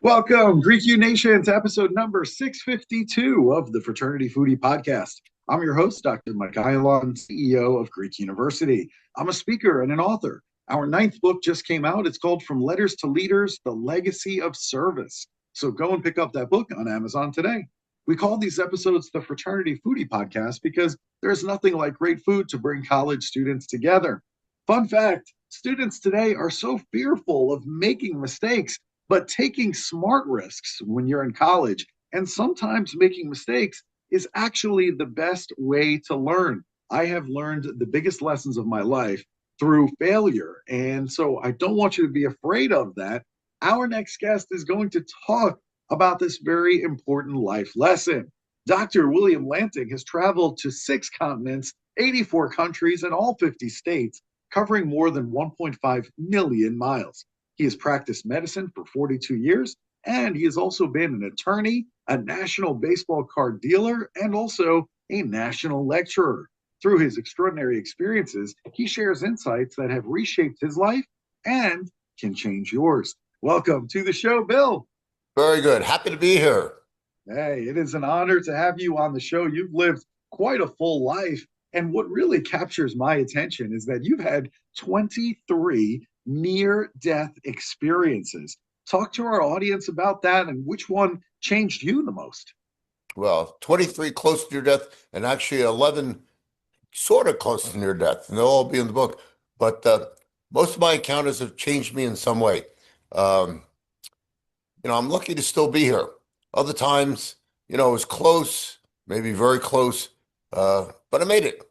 Welcome, Greek U Nation, to episode number 652 of the Fraternity Foodie Podcast. I'm your host, Dr. Mike Ayalon, CEO of Greek University. I'm a speaker and an author. Our 9th book just came out. It's called From Letters to Leaders, The Legacy of Service. So go and pick up that book on Amazon today. We call these episodes the Fraternity Foodie Podcast because there's nothing like great food to bring college students together. Fun fact, students today are so fearful of making mistakes, but taking smart risks when you're in college and sometimes making mistakes is actually the best way to learn. I have learned the biggest lessons of my life through failure. And so I don't want you to be afraid of that. Our next guest is going to talk about this very important life lesson. Dr. William Lanting has traveled to 6 continents, 84 countries, and all 50 states, covering more than 1.5 million miles. He has practiced medicine for 42 years, and he has also been an attorney, a national baseball card dealer, and also a national lecturer. Through his extraordinary experiences, he shares insights that have reshaped his life and can change yours. Welcome to the show, Bill. Very good. Happy to be here. Hey, it is an honor to have you on the show. You've lived quite a full life, and what really captures my attention is that you've had 23 near-death experiences. Talk to our audience about that and which one changed you the most. Well, 23 close to near death and actually 11 sort of close to near death. And they'll all be in the book. But most of my encounters have changed me in some way. I'm lucky to still be here. Other times, it was close, maybe very close, but I made it.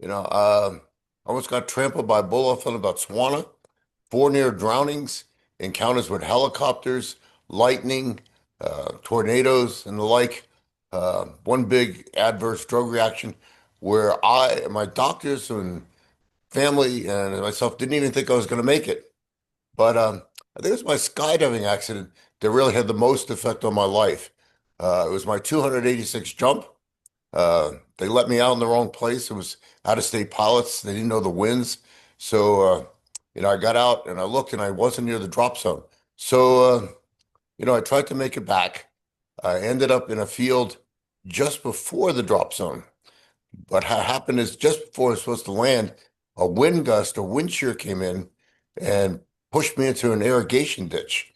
I almost got trampled by a bull in Botswana. 4 near drownings, encounters with helicopters, lightning, tornadoes, and the like. One big adverse drug reaction where my doctors and family and myself didn't even think I was going to make it. But I think it was my skydiving accident that really had the most effect on my life. It was my 286 jump. They let me out in the wrong place. It was out-of-state pilots. They didn't know the winds. So, I got out and I looked and I wasn't near the drop zone. So, I tried to make it back. I ended up in a field just before the drop zone. But what happened is just before I was supposed to land, a wind shear came in and pushed me into an irrigation ditch.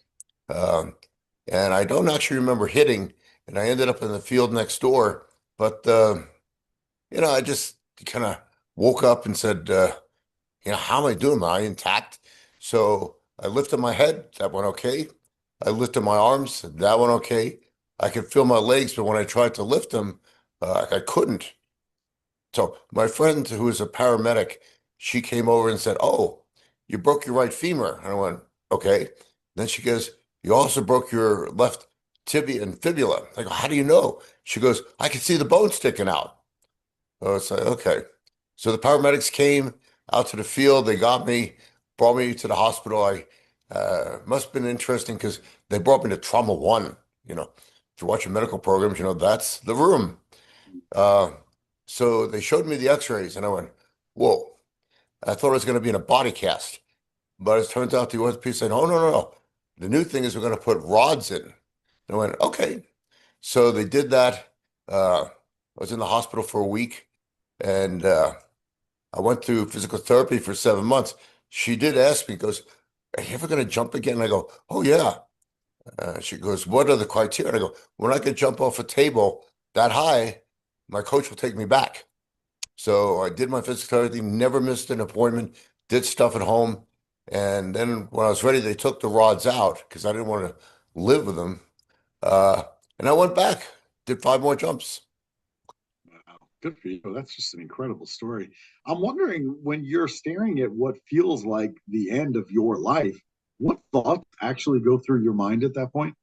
And I don't actually remember hitting, and I ended up in the field next door. But, I just kind of woke up and said, how am I doing? Am I intact? So I lifted my head. That went okay. I lifted my arms. That went okay. I could feel my legs, but when I tried to lift them, I couldn't. So my friend, who was a paramedic, she came over and said, "Oh, you broke your right femur." And I went, "Okay." Then she goes, "You also broke your left tibia and fibula." I go, "How do you know?" She goes, "I can see the bone sticking out." So it's like, okay. So the paramedics came out to the field. They got me, brought me to the hospital. I must have been interesting because they brought me to Trauma 1. If you watch your medical programs, that's the room. So they showed me the x-rays and I went, whoa. I thought I was going to be in a body cast. But it turns out the orthopedist said, "Oh, no, no, no. The new thing is we're going to put rods in." And I went, okay. So they did that. I was in the hospital for a week and I went through physical therapy for 7 months. She did ask me, goes, "Are you ever going to jump again?" And I go, "Oh, yeah." She goes, "What are the criteria?" And I go, "When I could jump off a table that high, my coach will take me back." So I did my physical therapy, never missed an appointment, did stuff at home. And then when I was ready, they took the rods out because I didn't want to live with them. And I went back, did 5 more jumps. Wow, good for you. That's just an incredible story. I'm wondering, when you're staring at what feels like the end of your life, what thoughts actually go through your mind at that point?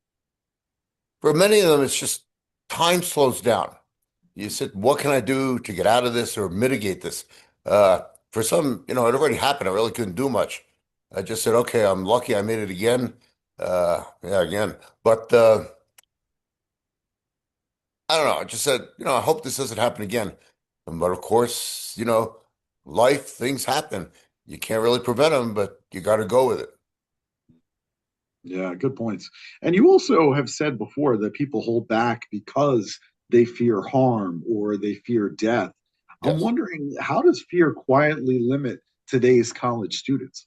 For many of them, it's just time slows down. You said, what can I do to get out of this or mitigate this? For some, it already happened. I really couldn't do much. I just said, okay, I'm lucky I made it again. Yeah, again. But I don't know. I just said, I hope this doesn't happen again. But of course, life, things happen. You can't really prevent them, but you got to go with it. Yeah, good points. And you also have said before that people hold back because they fear harm or they fear death. I'm Yes. wondering, how does fear quietly limit today's college students?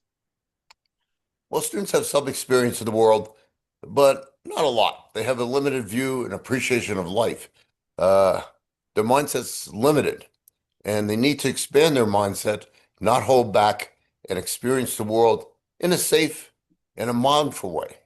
Well, students have some experience in the world, but not a lot. They have a limited view and appreciation of life. Uh, their mindset's limited, and they need to expand their mindset, not hold back, and experience the world in a safe and a mindful way.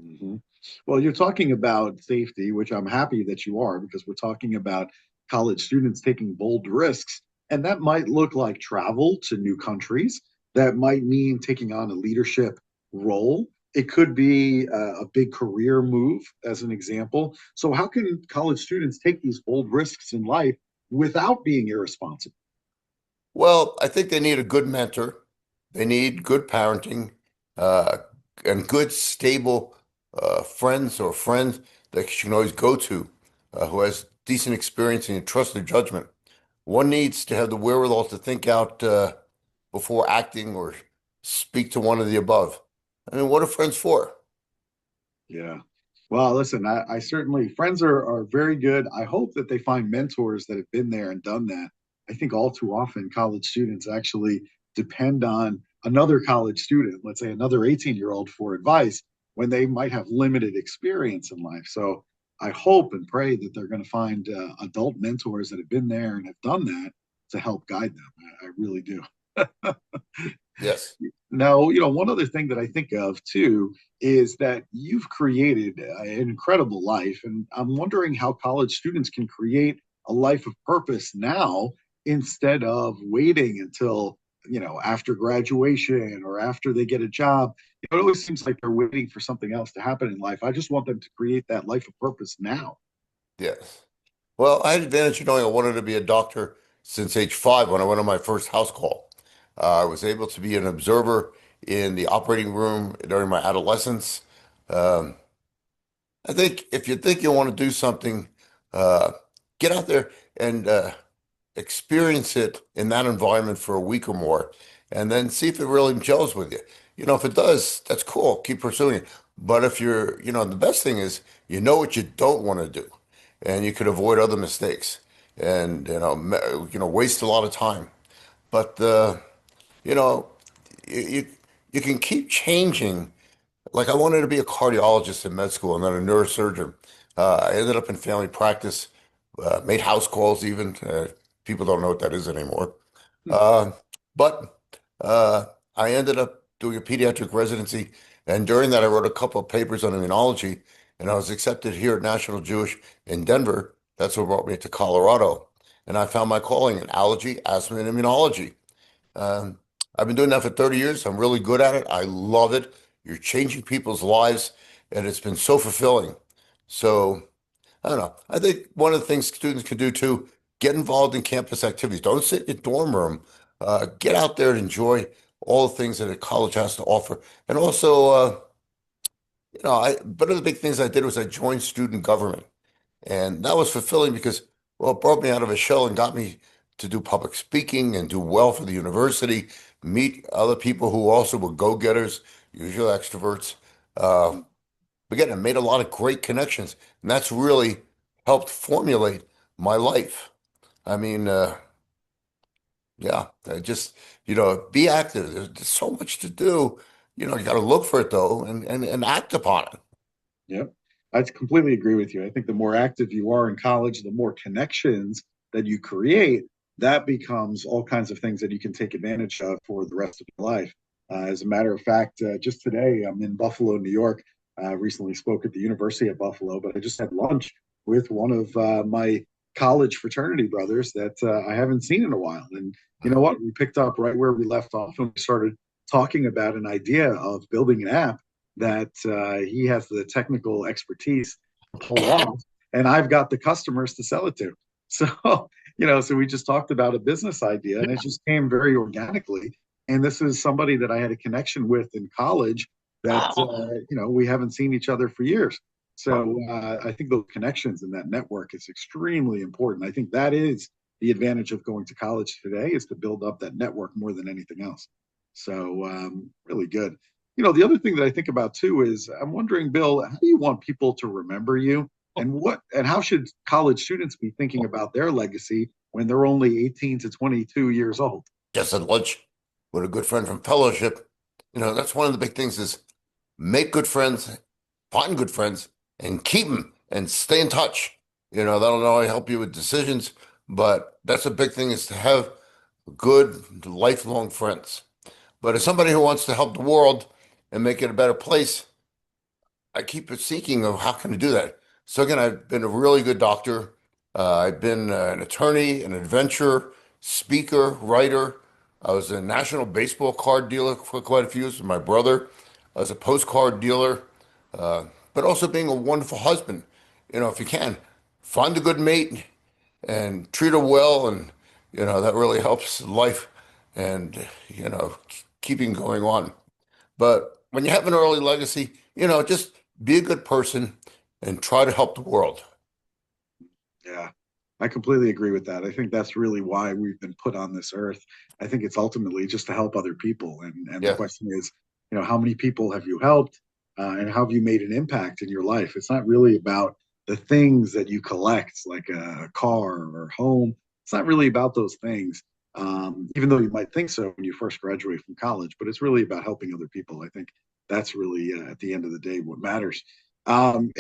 Mhm. Well, you're talking about safety, which I'm happy that you are, because we're talking about college students taking bold risks. And that might look like travel to new countries. That might mean taking on a leadership role. It could be a big career move, as an example. So, how can college students take these bold risks in life without being irresponsible? Well, I think they need a good mentor. They need good parenting, uh, and good, stable friends or friends that you can always go to, who has decent experience and you trust their judgment. One needs to have the wherewithal to think out before acting or speak to one of the above. I mean, what are friends for? Yeah. Well, listen, I certainly, friends are very good. I hope that they find mentors that have been there and done that. I think all too often college students actually depend on another college student, let's say another 18-year-old, for advice when they might have limited experience in life. So I hope and pray that they're going to find adult mentors that have been there and have done that to help guide them. I really do. Yes. Now, one other thing that I think of too is that you've created an incredible life. And I'm wondering how college students can create a life of purpose now instead of waiting until, after graduation or after they get a job. It always seems like they're waiting for something else to happen in life. I just want them to create that life of purpose now. Yes. Well, I had the advantage of knowing I wanted to be a doctor since age 5 when I went on my first house call. I was able to be an observer in the operating room during my adolescence. Um, I think if you think you want to do something, uh, get out there and experience it in that environment for a week or more, and then see if it really gels with you. If it does, that's cool. Keep pursuing it. But if the best thing is you know what you don't want to do, and you could avoid other mistakes, and waste a lot of time. But you know, you you can keep changing. Like I wanted to be a cardiologist in med school and then a neurosurgeon. I ended up in family practice, made house calls even. People don't know what that is anymore. Uh, but I ended up doing a pediatric residency, and during that, I wrote a couple of papers on immunology, and I was accepted here at National Jewish in Denver. That's what brought me to Colorado, and I found my calling in allergy, asthma, and immunology. Um, I've been doing that for 30 years. I'm really good at it. I love it. You're changing people's lives, and it's been so fulfilling. So, I don't know. I think one of the things students can do too, get involved in campus activities. Don't sit in your dorm room. Get out there and enjoy all the things that a college has to offer. And also, one of the big things I did was I joined student government. And that was fulfilling because, well, it brought me out of a shell and got me to do public speaking and do well for the university, meet other people who also were go-getters, usually extroverts. Uh, Again, I made a lot of great connections, and that's really helped formulate my life. I mean, yeah, I just, be active. There's so much to do. You got to look for it though and act upon it. Yep. I completely agree with you. I think the more active you are in college, the more connections that you create, that becomes all kinds of things that you can take advantage of for the rest of your life. As a matter of fact, just today, I'm in Buffalo, New York. I recently spoke at the University of Buffalo, but I just had lunch with one of my college fraternity brothers that I haven't seen in a while. And you know what? We picked up right where we left off and we started talking about an idea of building an app that he has the technical expertise to pull off, and I've got the customers to sell it to. So, so we just talked about a business idea, and it just came very organically. And this is somebody that I had a connection with in college that, we haven't seen each other for years. So I think those connections and that network is extremely important. I think that is the advantage of going to college today, is to build up that network more than anything else. So really good. The other thing that I think about too is I'm wondering, Bill, how do you want people to remember you, and how should college students be thinking about their legacy when they're only 18 to 22 years old? Just at lunch with a good friend from fellowship. That's one of the big things is make good friends, find good friends, and keep them and stay in touch. That'll not only help you with decisions, but that's a big thing is to have good lifelong friends. But as somebody who wants to help the world and make it a better place, I keep seeking of how can I do that. So again, I've been a really good doctor. I've been an attorney, an adventurer, speaker, writer. I was a national baseball card dealer for quite a few years with my brother. I was a postcard dealer, but also being a wonderful husband. If you can, find a good mate and treat her well, and that really helps life and keeping going on. But when you have an early legacy, just be a good person and try to help the world. Yeah, I completely agree with that. I think that's really why we've been put on this earth. I think it's ultimately just to help other people. And the Yeah. question is, how many people have you helped, and how have you made an impact in your life? It's not really about the things that you collect, like a car or home. It's not really about those things, even though you might think so when you first graduate from college. But it's really about helping other people. I think that's really, at the end of the day, what matters. And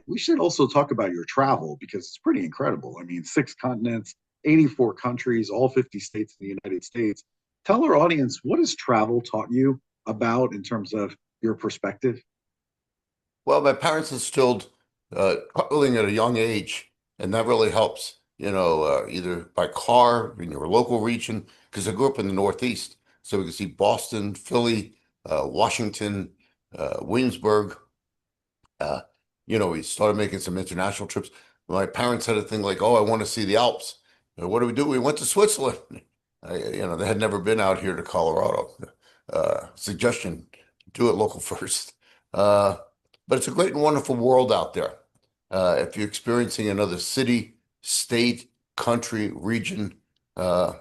we should also talk about your travel, because it's pretty incredible. I mean, 6 continents, 84 countries, all 50 states in the United States. Tell our audience, what has travel taught you about in terms of your perspective? Well, my parents instilled traveling at a young age, and that really helps, either by car in your local region, because I grew up in the Northeast. So we could see Boston, Philly, Washington, Williamsburg. Uh, we started making some international trips. My parents had a thing like, "Oh, I want to see the Alps." What do we do? We went to Switzerland. They had never been out here to Colorado. Suggestion: do it local first. Uh, but it's a great and wonderful world out there. If you're experiencing another city, state, country, region, uh,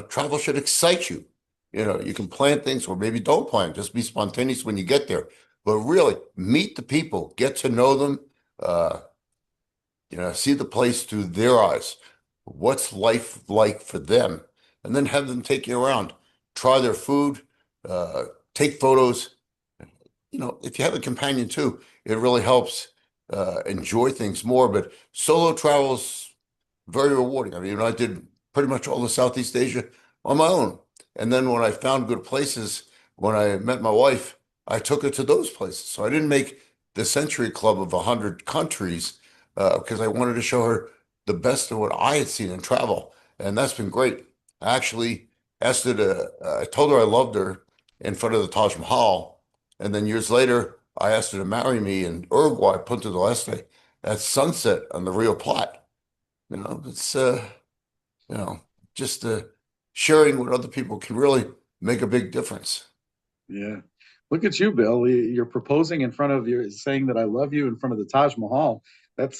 travel should excite you. You can plan things or maybe don't plan. Just be spontaneous when you get there. But really, meet the people, get to know them, uh, see the place through their eyes. What's life like for them? And then have them take you around, try their food, uh, take photos. If you have a companion too, it really helps enjoy things more. But solo travel is very rewarding. I mean, I did pretty much all of Southeast Asia on my own. And then when I found good places, when I met my wife, I took her to those places. So I didn't make the Century Club of 100 countries because I wanted to show her the best of what I had seen in travel. And that's been great. I actually asked her I told her I loved her in front of the Taj Mahal. And then years later, I asked her to marry me in Uruguay, Punta del Este, at sunset on the Rio Plata. It's you know, just sharing with other people can really make a big difference. Yeah. Look at you, Bill. You're proposing in front of you, saying that I love you in front of the Taj Mahal. That's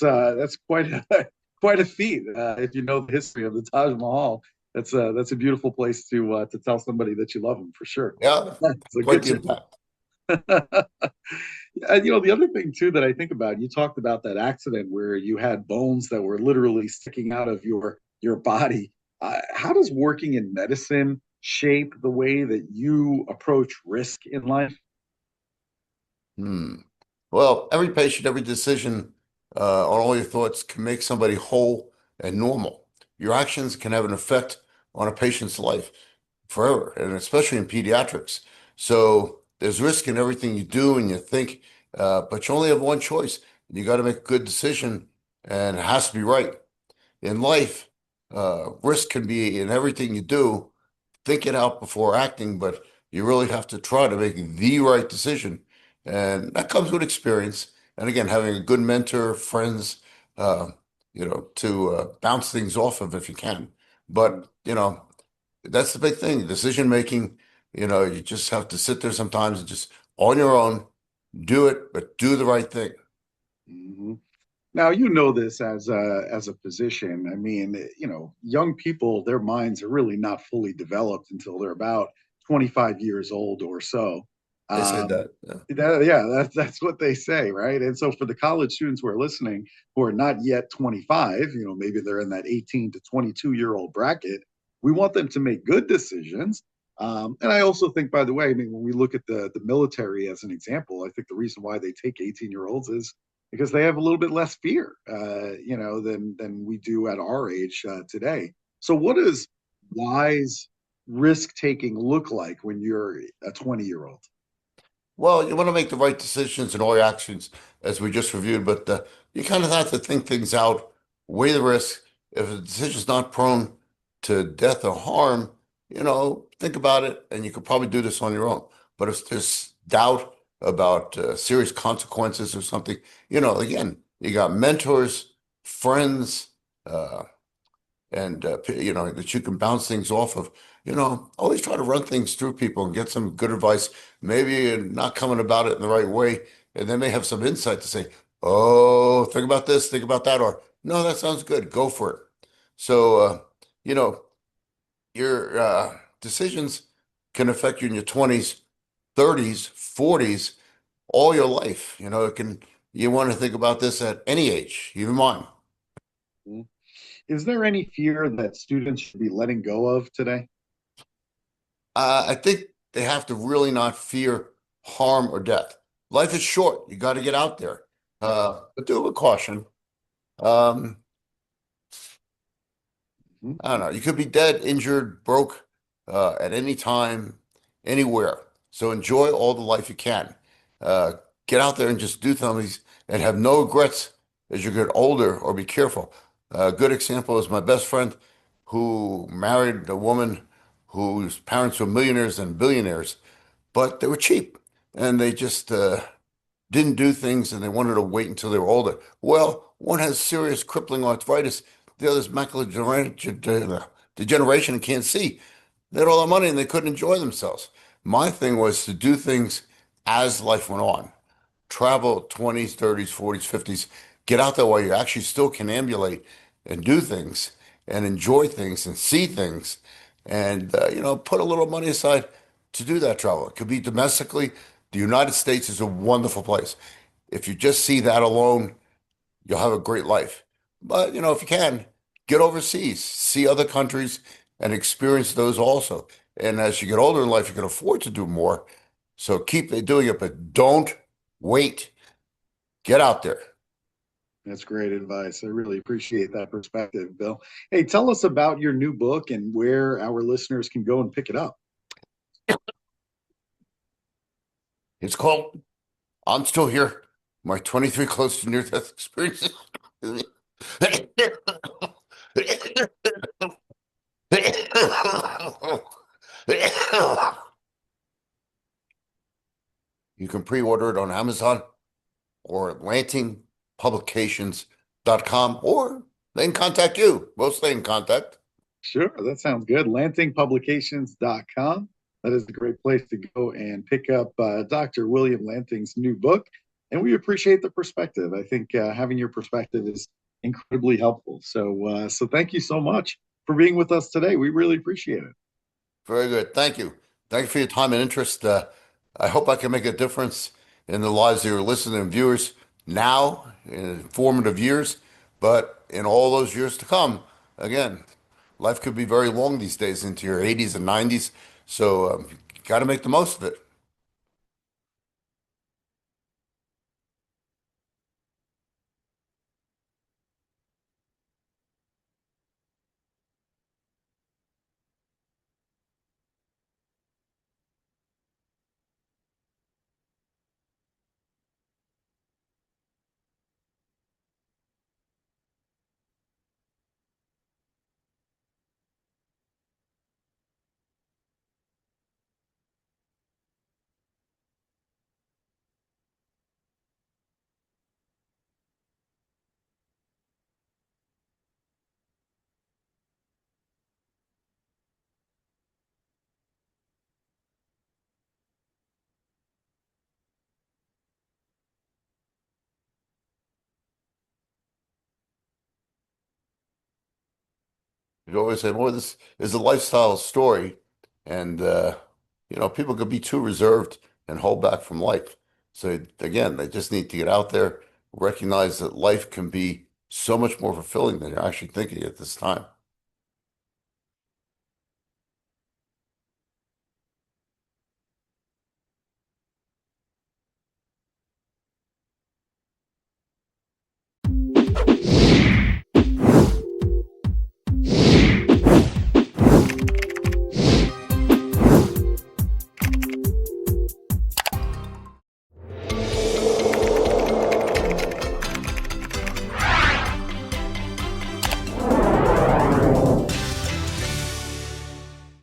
quite a quite a feat. If you know the history of the Taj Mahal, that's a beautiful place to tell somebody that you love them for sure. Yeah, So quite good the job. impact. And, the other thing too that I think about, you talked about that accident where you had bones that were literally sticking out of your body. How does working in medicine shape the way that you approach risk in life? Hmm. Well, every patient, every decision on all your thoughts can make somebody whole and normal. Your actions can have an effect on a patient's life forever, and especially in pediatrics. So there's risk in everything you do and you think, but you only have one choice. You got to make a good decision, and it has to be right. In life, risk can be in everything you do. Think it out before acting, but you really have to try to make the right decision. And that comes with experience. And again, having a good mentor, friends, uh, to bounce things off of if you can. But, that's the big thing. Decision making, you just have to sit there sometimes and just on your own, do it, but do the right thing. Mhm. Now, you know this as a physician. I mean, young people, their minds are really not fully developed until they're about 25 years old or so. They said Um, that. Yeah. yeah, that's what they say, right? And so for the college students who are listening who are not yet 25, maybe they're in that 18 to 22-year-old bracket, we want them to make good decisions. And I also think, by the way, I mean, when we look at the military as an example, I think the reason why they take 18-year-olds is because they have a little bit less fear, than we do at our age today. So, what does wise risk taking look like when you're a 20-year-old? Well, you want to make the right decisions in all your actions, as we just reviewed, but you kind of have to think things out, weigh the risk. If a decision's not prone to death or harm, think about it, and you could probably do this on your own. But if there's doubt about serious consequences or something, again, you got mentors, friends, uh, and that you can bounce things off of. Always try to run things through people and get some good advice. Maybe you're not coming about it in the right way, and they may have some insight to say, "Oh, think about this, think about that," or "No, that sounds good, go for it." So, you know, your decisions can affect you in your 20s, 30s, 40s, all your life. You want to think about this at any age, even mine. Is there any fear that students should be letting go of today? I think they have to really not fear harm or death. Life is short. You got to get out there, but do it with caution. Um, I don't know. You could be dead, injured, broke at any time, anywhere. So enjoy all the life you can. Uh, get out there and just do things and have no regrets as you get older, or be careful. A good example is my best friend who married a woman whose parents were millionaires and billionaires, but they were cheap and they just didn't do things and they wanted to wait until they were older. Well, one has serious crippling arthritis, the other's macular degeneration and can't see. They had all the money and they couldn't enjoy themselves. My thing was to do things as life went on. Travel 20s, 30s, 40s, 50s. Get out there while you actually still can ambulate and do things and enjoy things and see things and, put a little money aside to do that travel. It could be domestically. The United States is a wonderful place. If you just see that alone, you'll have a great life. But, if you can, get overseas, see other countries and experience those also. And as you get older in life, you can afford to do more. So keep doing it, but don't wait. Get out there. That's great advice. I really appreciate that perspective, Bill. Hey, tell us about your new book and where our listeners can go and pick it up. It's called I'm Still Here. My 23 close to near death experiences. You can pre-order it on Amazon or at lantingpublications.com, or they can contact you. We'll stay in contact. Sure, that sounds good. Lantingpublications.com. That is a great place to go and pick up Dr. William Lanting's new book. And we appreciate the perspective. I think having your perspective is incredibly helpful. So thank you so much for being with us today. We really appreciate it. Very good. Thank you. Thank you for your time and interest. I hope I can make a difference in the lives of your listeners and viewers now in formative years, but in all those years to come. Again, life could be very long these days into your 80s and 90s. So you got to make the most of it. You always say, "Well, this is a lifestyle story," and people could be too reserved and hold back from life. So again, they just need to get out there, recognize that life can be so much more fulfilling than you're actually thinking at this time.